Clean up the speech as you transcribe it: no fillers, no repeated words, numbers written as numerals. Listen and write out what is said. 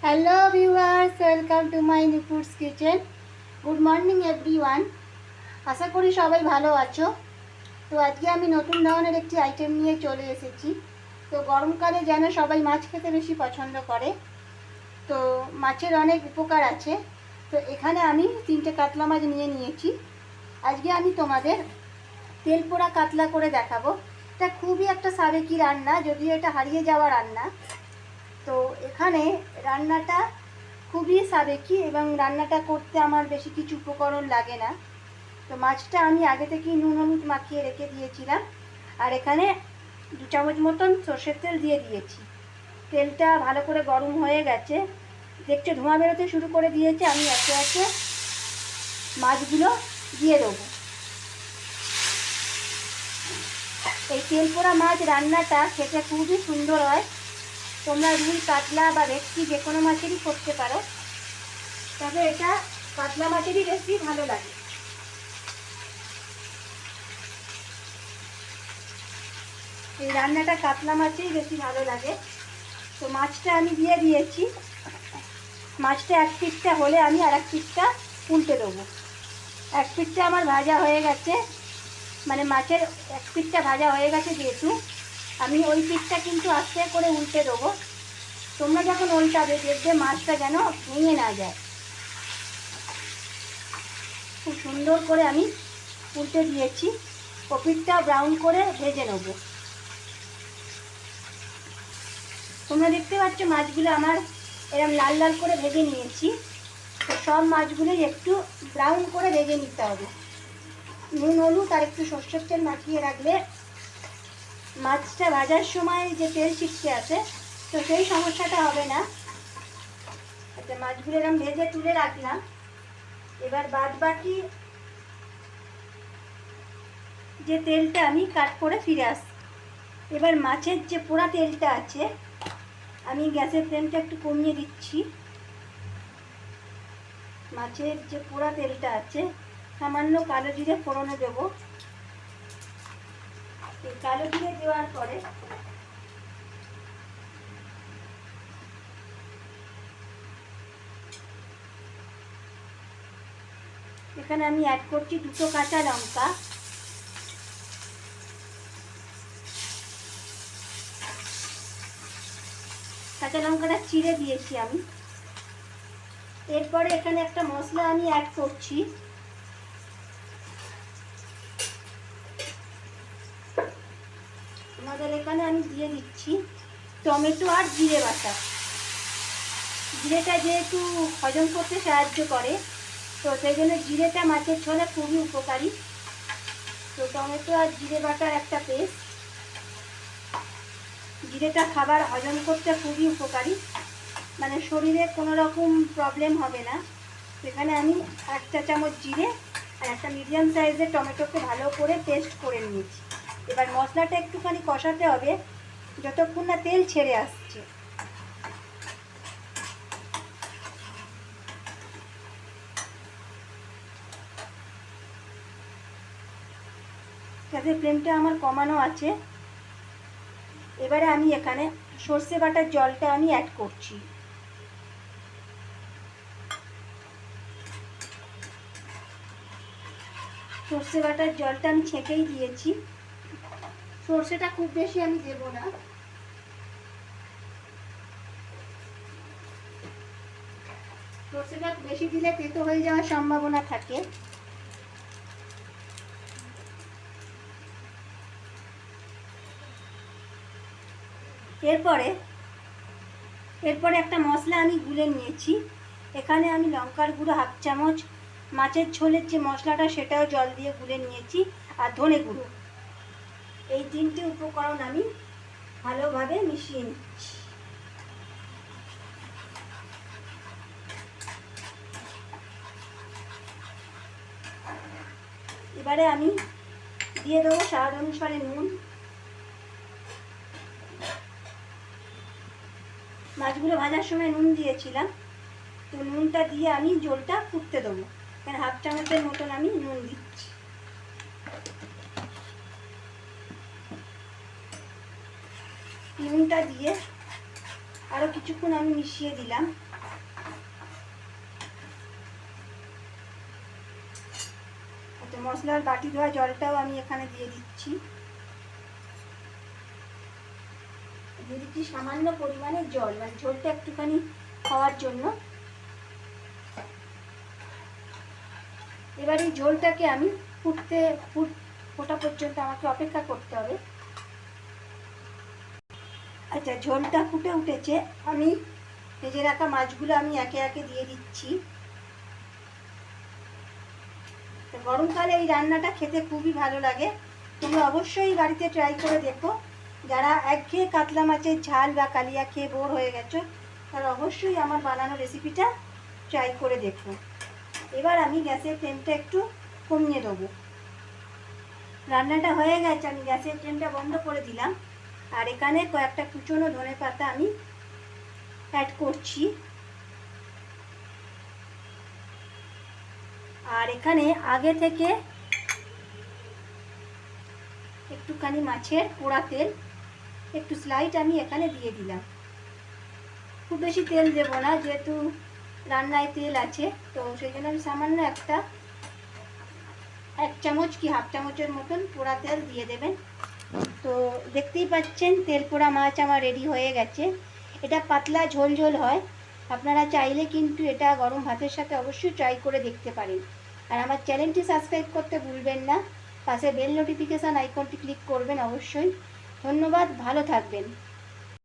Hello viewers, welcome to my Nipur's kitchen. Good morning everyone. আশা করি সবাই ভালো আছো। তো আজকে আমি নতুন ধরনের একটি আইটেম নিয়ে চলে এসেছি। তো গরমকালে যেন সবাই মাছ খেতে বেশি পছন্দ করে, তো মাছের অনেক উপকার আছে। তো এখানে আমি 3টে কাতলা মাছ নিয়ে নিয়েছি। আজকে আমি তোমাদের তেল পোড়া কাতলা করে দেখাবো। এটা খুবই একটা সাবেকি রান্না, যদিও এটা হারিয়ে যাওয়া রান্না। তো এখানে রান্নাটা খুবই সাবেকি এবং রান্নাটা করতে আমার বেশি কিছু উপকরণ লাগে না। তো মাছটা আমি আগে থেকেই নুন হলুদ মাখিয়ে রেখে দিয়েছিলাম, আর এখানে 2 চামচ মতন সর্ষের তেল দিয়ে দিয়েছি। তেলটা ভালো করে গরম হয়ে গেছে, দেখছো ধোঁয়া বেরোতে শুরু করে দিয়েছে। আমি একে একে মাছগুলো দিয়ে দেবো। এই তেল পোড়া মাছ রান্নাটা খেতে খুবই সুন্দর হয়। তোমরা রুই কাতলা বা ভেটকি যে কোনো মাছেরই করতে পারো, তবে এটা কাতলা মাছেরই বেশি ভালো লাগে। এই রান্নাটা কাতলা মাছেই বেশি ভালো লাগে। তো মাছটা আমি দিয়ে দিয়েছি। মাছটা এক পিঠটা হলে আমি আর এক পিঠটা উল্টে দেবো। এক পিঠটা আমার ভাজা হয়ে গেছে, মানে মাছের এক পিঠটা ভাজা হয়ে গেছে যেহেতু, আমি ওই পিঠটা কিন্তু আস্তে করে উল্টে দেবো। তোমরা যখন উল্টাবে দেখবে মাছটা যেন ভেঙে না যায়। খুব সুন্দর করে আমি উল্টে দিয়েছি। ও পিঠটা ব্রাউন করে ভেজে নেব। তোমরা দেখতে পাচ্ছ মাছগুলো আমার এরকম লাল লাল করে ভেজে নিয়েছি। তো সব মাছগুলোই একটু ব্রাউন করে ভেজে নিতে হবে। নুন হলুদ আর একটু সর্ষের তেল মাখিয়ে রাখলে মাছটা ভাজার সময় যে তেল ছিটকে আসে, তো সেই সমস্যাটা হবে না। আচ্ছা, মাছগুলো এরকম ভেজে তুলে রাখলাম। এবার বাদ বাকি যে তেলটা আমি কাট করে ফিরে আসছি। এবার মাছের যে পোড়া তেলটা আছে, আমি গ্যাসের ফ্লেমটা একটু কমিয়ে দিচ্ছি। মাছের যে পোড়া তেলটা আছে, সামান্য কালো জিরে ফোড়নে দেব। এই কালো জিরে দেওয়ার পরে এখানে আমি অ্যাড করছি 2 কাঁচা লঙ্কা। কাঁচা লঙ্কাটা চিড়ে দিয়েছি আমি। এরপরে এখানে একটা মশলা আমি অ্যাড করছি। আমাদের এখানে আমি দিয়ে দিচ্ছি টমেটো আর জিরে বাটা। জিরেটা যেহেতু হজম করতে সাহায্য করে, তো সেই জন্য জিরেটা মাছের ঝোলে খুবই উপকারী। তো টমেটো আর জিরে বাটার একটা পেস্ট। জিরেটা খাবার হজম করতে খুবই উপকারী, মানে শরীরে কোনো রকম প্রবলেম হবে না। সেখানে আমি 1 চা চামচ জিরে আর একটা মিডিয়াম সাইজের টমেটোকে ভালো করে পেস্ট করে নিয়েছি। এবার মশলাটা একটুখানি কষাতে হবে যতক্ষণ না তেল ছেড়ে আসছে। গ্যাসের ফ্লেমটা আমার কমানো আছে। এবারে আমি এখানে সর্ষে বাটার জলটা আমি অ্যাড করছি। সর্ষে বাটার জলটা আমি ছেঁকেই দিয়েছি। সর্ষেটা খুব বেশি আমি দেব না। সর্ষেটা বেশি দিলে তেতো হয়ে যাওয়ার সম্ভাবনা থাকে। এরপরে একটা মশলা আমি গুলে নিয়েছি। এখানে আমি লঙ্কার গুঁড়ো 1/2 চামচ, মাছের ঝোলের যে মশলাটা সেটাও জল দিয়ে গুলে নিয়েছি, আর ধনে গুঁড়ো। এই 3টে উপকরণ আমি ভালোভাবে মিশিয়ে নিচ্ছি। এবারে আমি দিয়ে দেবো স্বাদ অনুসারে নুন। মাছগুলো ভাজার সময় নুন দিয়েছিলাম, তো নুনটা দিয়ে আমি ঝোলটা ফুটতে দেবো। এখানে 1/2 চামচের মতন আমি নুন দিচ্ছি। নুনটা দিয়ে আরও কিছুক্ষণ আমি মিশিয়ে দিলাম। মশলার বাটি ধোয়া জলটাও আমি এখানে দিয়ে দিচ্ছি। দিয়ে দিচ্ছি সামান্য পরিমাণে জল, মানে ঝোলটা একটুখানি খাওয়ার জন্য। এবার এই ঝোলটাকে আমি ফোটা পর্যন্ত আমাকে অপেক্ষা করতে হবে। আচ্ছা, ঝোলটা ফুটে উঠেছে, আমি ভেজে রাখা মাছগুলো আমি একে একে দিয়ে দিচ্ছি। তো গরমকালে এই রান্নাটা খেতে খুবই ভালো লাগে, তুমি অবশ্যই বাড়িতে ট্রাই করে দেখো। যারা একঘেয়ে কাতলা মাছের ঝাল বা কালিয়া খেয়ে বোর হয়ে গেছো, তারা অবশ্যই আমার বানানো রেসিপিটা ট্রাই করে দেখো। এবার আমি গ্যাসের ফ্লেমটা একটু কমিয়ে দেবো। রান্নাটা হয়ে গেছে, আমি গ্যাসের ফ্লেমটা বন্ধ করে দিলাম। আর এখানে কয়েকটা কুচনো ধনেপাতা আমি অ্যাড করছি। আর এখানে আগে থেকে একটুখানি মাছের পোড়া তেল একটু স্লাইড আমি এখানে দিয়ে দিলাম। খুব বেশি তেল দেবো না, যেহেতু রান্নায় তেল আছে, তো সেই জন্য আমি সামান্য এক চামচ কি হাফ চামচের মতন পোড়া তেল দিয়ে দেবেন। তো দেখতেই পাচ্ছেন তেল পোড়া মাছ আমার রেডি হয়ে গেছে। এটা পাতলা ঝোল ঝোল হয়, আপনারা চাইলে কিন্তু এটা গরম ভাতের সাথে অবশ্যই ট্রাই করে দেখতে পারেন। আর আমার চ্যানেলটি সাবস্ক্রাইব করতে ভুলবেন না, পাশে বেল নোটিফিকেশান আইকনটি ক্লিক করবেন অবশ্যই। ধন্যবাদ, ভালো থাকবেন।